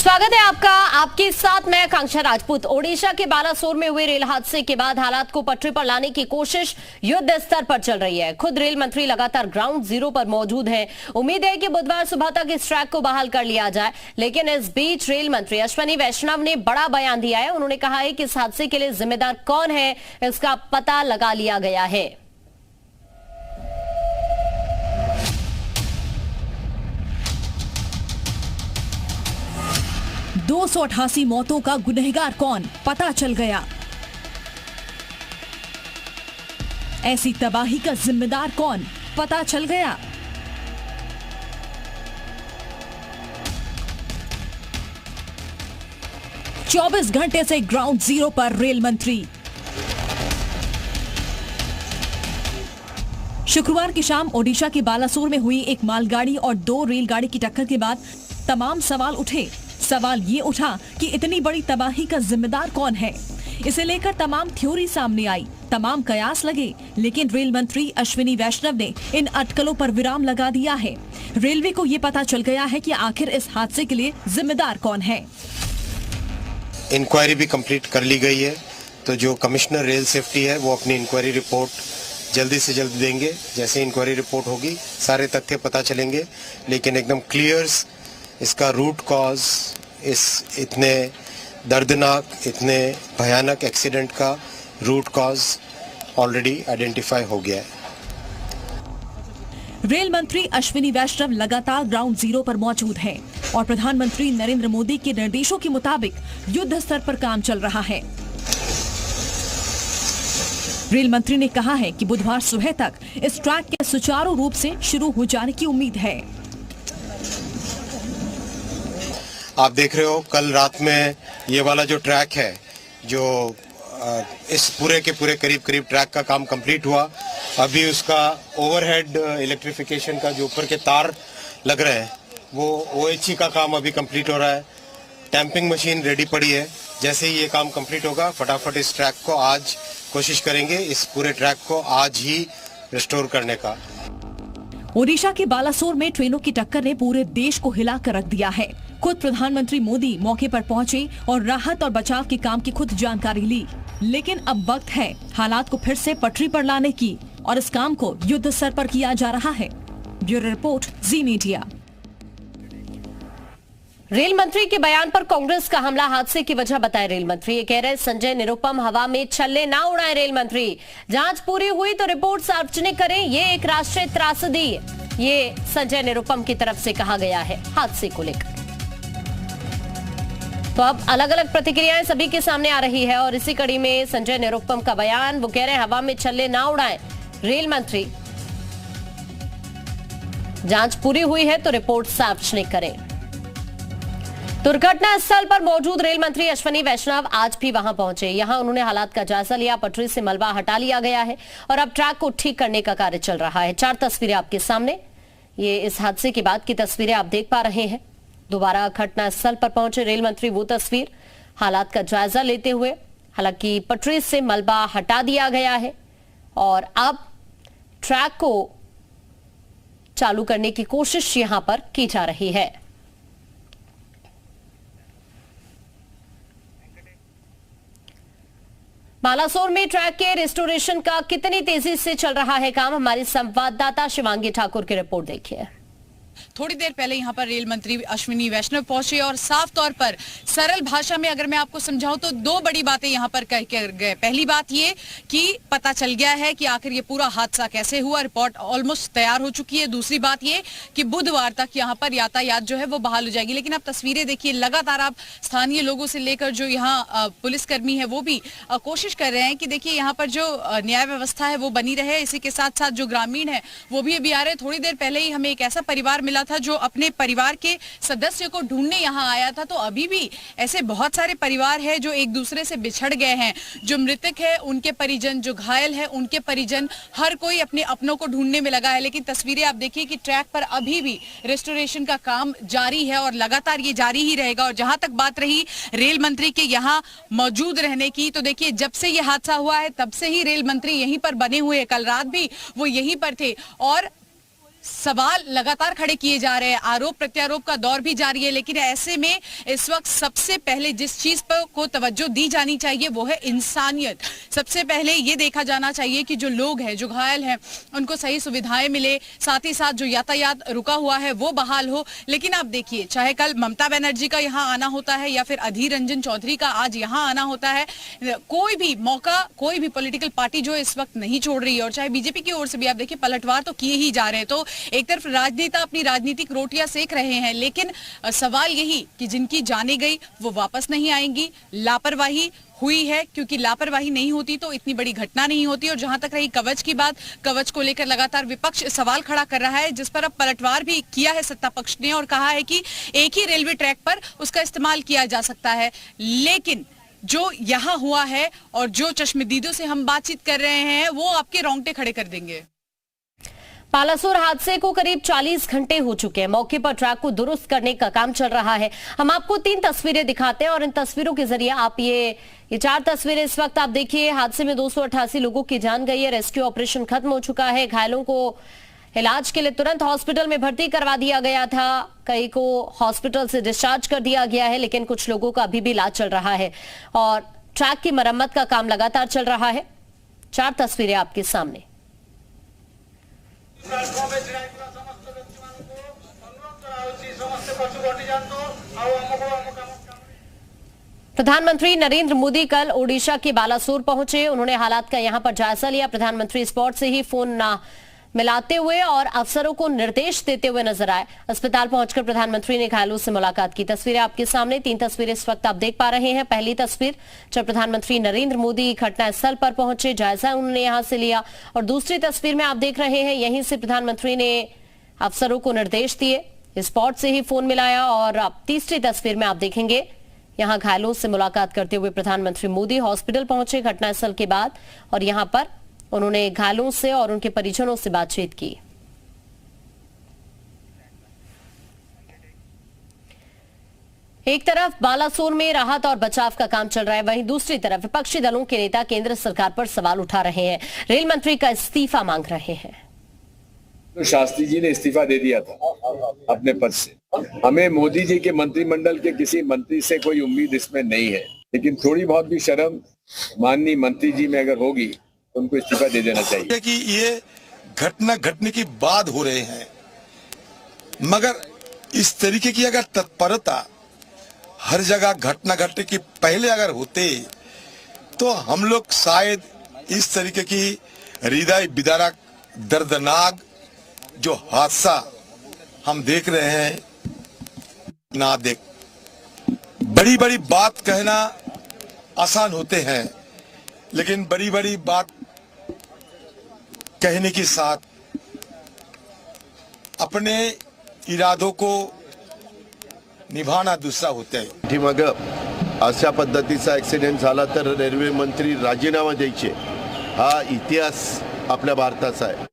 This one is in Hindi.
स्वागत है आपका। आपके साथ मैं आकांक्षा राजपूत। ओडिशा के बालासोर में हुए रेल हादसे के बाद हालात को पटरी पर लाने की कोशिश युद्ध स्तर पर चल रही है। खुद रेल मंत्री लगातार ग्राउंड जीरो पर मौजूद हैं। उम्मीद है कि बुधवार सुबह तक इस ट्रैक को बहाल कर लिया जाए, लेकिन इस बीच रेल मंत्री अश्विनी वैष्णव ने बड़ा बयान दिया है। उन्होंने कहा है कि इस हादसे के लिए जिम्मेदार कौन है, इसका पता लगा लिया गया है। 288 मौतों का गुनहगार कौन, पता चल गया। ऐसी तबाही का जिम्मेदार कौन, पता चल गया। चौबीस घंटे से ग्राउंड जीरो पर रेल मंत्री। शुक्रवार की शाम ओडिशा के बालासोर में हुई एक मालगाड़ी और 2 रेलगाड़ी की टक्कर के बाद तमाम सवाल उठे। सवाल ये उठा कि इतनी बड़ी तबाही का जिम्मेदार कौन है। इसे लेकर तमाम थ्योरी सामने आई, तमाम कयास लगे, लेकिन रेल मंत्री अश्विनी वैष्णव ने इन अटकलों पर विराम लगा दिया है। रेलवे को ये पता चल गया है कि आखिर इस हादसे के लिए जिम्मेदार कौन है। इंक्वायरी भी कंप्लीट कर ली गई है, तो जो कमिश्नर रेल सेफ्टी है वो अपनी इंक्वायरी रिपोर्ट जल्दी से जल्दी देंगे। जैसे इंक्वायरी रिपोर्ट होगी सारे तथ्य पता चलेंगे, लेकिन एकदम क्लियर इसका रूट कॉज, इस इतने दर्दनाक, इतने भयानक एक्सीडेंट का रूट कॉज ऑलरेडी आइडेंटिफाई हो गया है। रेल मंत्री अश्विनी वैष्णव लगातार ग्राउंड जीरो पर मौजूद हैं और प्रधानमंत्री नरेंद्र मोदी के निर्देशों के मुताबिक युद्ध स्तर पर काम चल रहा है। रेल मंत्री ने कहा है कि बुधवार सुबह तक इस ट्रैक के सुचारू रूप से शुरू हो जाने की उम्मीद है। आप देख रहे हो कल रात में ये वाला जो ट्रैक है, जो इस पूरे के पूरे करीब ट्रैक का काम कंप्लीट हुआ। अभी उसका ओवरहेड इलेक्ट्रिफिकेशन का जो ऊपर के तार लग रहे हैं वो OHE का काम अभी कंप्लीट हो रहा है। टैंपिंग मशीन रेडी पड़ी है। जैसे ही ये काम कंप्लीट होगा फटाफट इस ट्रैक को आज कोशिश करेंगे, इस पूरे ट्रैक को आज ही रिस्टोर करने का। ओडिशा के बालासोर में ट्रेनों की टक्कर ने पूरे देश को हिला कर रख दिया है। खुद प्रधानमंत्री मोदी मौके पर पहुंचे और राहत और बचाव के काम की खुद जानकारी ली। लेकिन अब वक्त है हालात को फिर से पटरी पर लाने की और इस काम को युद्ध स्तर पर किया जा रहा है। ब्यूरो रिपोर्ट, जी मीडिया। रेल मंत्री के बयान पर कांग्रेस का हमला। हादसे की वजह बताए रेल मंत्री। ये कह रहे संजय निरुपम हवा में छल्ले ना उड़ाएं। रेल मंत्री, जांच पूरी हुई तो रिपोर्ट सार्वजनिक करें, ये एक राष्ट्रीय त्रासदी है, ये संजय निरुपम की तरफ से कहा गया है हादसे को लेकर। तो अब अलग अलग प्रतिक्रियाएं सभी के सामने आ रही है और इसी कड़ी में संजय निरुपम का बयान। वो कह रहे हैं हवा में छल्ले ना उड़ाएं रेल मंत्री, जांच पूरी हुई है तो रिपोर्ट सार्वजनिक करें। दुर्घटना स्थल पर मौजूद रेल मंत्री अश्विनी वैष्णव आज भी वहां पहुंचे। यहां उन्होंने हालात का जायजा लिया। पटरी से मलबा हटा लिया गया है और अब ट्रैक को ठीक करने का कार्य चल रहा है। 4 तस्वीरें आपके सामने, ये इस हादसे के बाद की तस्वीरें आप देख पा रहे हैं। दोबारा घटना स्थल पर पहुंचे रेल मंत्री, वो तस्वीर हालात का जायजा लेते हुए। हालांकि पटरी से मलबा हटा दिया गया है और अब ट्रैक को चालू करने की कोशिश यहां पर की जा रही है। बालासोर में ट्रैक के रिस्टोरेशन का कितनी तेजी से चल रहा है काम, हमारी संवाददाता शिवांगी ठाकुर की रिपोर्ट देखिए। थोड़ी देर पहले यहाँ पर रेल मंत्री अश्विनी वैष्णव पहुंचे और साफ तौर पर सरल भाषा में अगर मैं आपको समझाऊं तो 2 बड़ी बातें यहाँ पर कह कर गए। पहली बात ये कि पता चल गया है कि आखिर ये पूरा हादसा कैसे हुआ, रिपोर्ट ऑलमोस्ट तैयार हो चुकी है। दूसरी बात ये कि बुधवार तक यहाँ पर यातायात जो है वो बहाल हो जाएगी। लेकिन आप तस्वीरें देखिए, लगातार आप स्थानीय लोगों से लेकर जो यहाँ पुलिसकर्मी है वो भी कोशिश कर रहे हैं कि देखिए यहाँ पर जो न्याय व्यवस्था है वो बनी रहे। इसी के साथ साथ जो ग्रामीण है वो भी अभी आ रहे हैं। थोड़ी देर पहले ही हमें एक ऐसा परिवार मिला था जो अपने परिवार के सदस्य को ढूंढने यहाँ आया था। तो अभी भी ऐसे बहुत सारे परिवार हैं जो एक दूसरे से बिछड़ गए हैं। जो मृतक है उनके परिजन, जो घायल है उनके परिजन, हर कोई अपने अपनों को ढूंढने में लगा है। लेकिन तस्वीरें आप देखिए कि ट्रैक पर अभी भी रेस्टोरेशन का काम जारी है और लगातार ये जारी ही रहेगा। और जहां तक बात रही रेल मंत्री के यहाँ मौजूद रहने की, तो देखिए जब से ये हादसा हुआ है तब से ही रेल मंत्री यहीं पर बने हुए हैं। कल रात भी वो यहीं पर थे और सवाल लगातार खड़े किए जा रहे हैं, आरोप प्रत्यारोप का दौर भी जारी है, लेकिन ऐसे में इस वक्त सबसे पहले जिस चीज पर को तवज्जो दी जानी चाहिए वो है इंसानियत। सबसे पहले ये देखा जाना चाहिए कि जो लोग हैं, जो घायल हैं, उनको सही सुविधाएं मिले, साथ ही साथ जो यातायात रुका हुआ है वो बहाल हो। लेकिन आप देखिए, चाहे कल ममता बनर्जी का यहाँ आना होता है या फिर अधीर रंजन चौधरी का आज यहाँ आना होता है, कोई भी मौका, कोई भी पॉलिटिकल पार्टी जो इस वक्त नहीं छोड़ रही है, और चाहे बीजेपी की ओर से भी आप देखिए पलटवार तो किए ही जा रहे हैं। तो एक तरफ राजनेता अपनी राजनीतिक रोटियां सेक रहे हैं, लेकिन सवाल यही कि जिनकी जाने गई वो वापस नहीं आएंगी। लापरवाही हुई है, क्योंकि लापरवाही नहीं होती तो इतनी बड़ी घटना नहीं होती। और जहां तक रही कवच की बात, कवच को लेकर लगातार विपक्ष सवाल खड़ा कर रहा है, जिस पर अब पलटवार भी किया है सत्ता पक्ष ने और कहा है कि एक ही रेलवे ट्रैक पर उसका इस्तेमाल किया जा सकता है। लेकिन जो यहाँ हुआ है और जो चश्मदीदों से हम बातचीत कर रहे हैं वो आपके रोंगटे खड़े कर देंगे। पालासोर हादसे को करीब 40 घंटे हो चुके हैं। मौके पर ट्रैक को दुरुस्त करने का काम चल रहा है। हम आपको 3 तस्वीरें दिखाते हैं और इन तस्वीरों के जरिए आप ये 4 तस्वीरें इस वक्त आप देखिए। हादसे में 288 लोगों की जान गई है। रेस्क्यू ऑपरेशन खत्म हो चुका है। घायलों को इलाज के लिए तुरंत हॉस्पिटल में भर्ती करवा दिया गया था। कई को हॉस्पिटल से डिस्चार्ज कर दिया गया है, लेकिन कुछ लोगों का अभी भी इलाज चल रहा है और ट्रैक की मरम्मत का काम लगातार चल रहा है। 4 तस्वीरें आपके सामने। प्रधानमंत्री नरेंद्र मोदी कल ओडिशा के बालासोर पहुंचे। उन्होंने हालात का यहां पर जायजा लिया। प्रधानमंत्री स्पॉट से ही फोन ना मिलाते हुए और अफसरों को निर्देश देते हुए नजर आए। अस्पताल पहुंचकर प्रधानमंत्री ने घायलों से मुलाकात की। तस्वीरें आपके सामने। 3 तस्वीरें इस वक्त आप देख पा रहे हैं। पहली तस्वीर जब प्रधानमंत्री नरेंद्र मोदी घटनास्थल पर पहुंचे, जायजा उन्होंने यहां से लिया। और दूसरी तस्वीर में आप देख रहे हैं, यहीं से प्रधानमंत्री ने अफसरों को निर्देश दिए, स्पॉट से ही फोन मिलाया। और अब तीसरी तस्वीर में आप देखेंगे, यहां घायलों से मुलाकात करते हुए प्रधानमंत्री मोदी हॉस्पिटल पहुंचे घटनास्थल के बाद और यहां पर उन्होंने घायलों से और उनके परिजनों से बातचीत की। एक तरफ बालासोर में राहत और बचाव का काम चल रहा है, वहीं दूसरी तरफ विपक्षी दलों के नेता केंद्र सरकार पर सवाल उठा रहे हैं, रेल मंत्री का इस्तीफा मांग रहे हैं। तो शास्त्री जी ने इस्तीफा दे दिया था अपने पद से। हमें मोदी जी के मंत्रिमंडल के किसी मंत्री से कोई उम्मीद इसमें नहीं है, लेकिन थोड़ी बहुत भी शर्म माननीय मंत्री जी में अगर होगी तो उनको इस्तीफा दे देना चाहिए। कि ये घटना घटने के बाद हो रहे हैं, मगर इस तरीके की अगर तत्परता हर जगह घटना घटने के पहले अगर होते तो हम लोग शायद इस तरीके की हृदय विदारक दर्दनाक जो हादसा हम देख रहे हैं ना देख। बड़ी बड़ी बात कहना आसान होते हैं, लेकिन बड़ी बड़ी बात कहने के साथ अपने इरादों को निभाना दूसरा होता है। पाठीमागं अशा पद्धतीचा ॲक्सिडेंट झाला तर रेल्वे मंत्री राजीनामा द्यायचे, हा इतिहास आपल्या भारताचा आहे।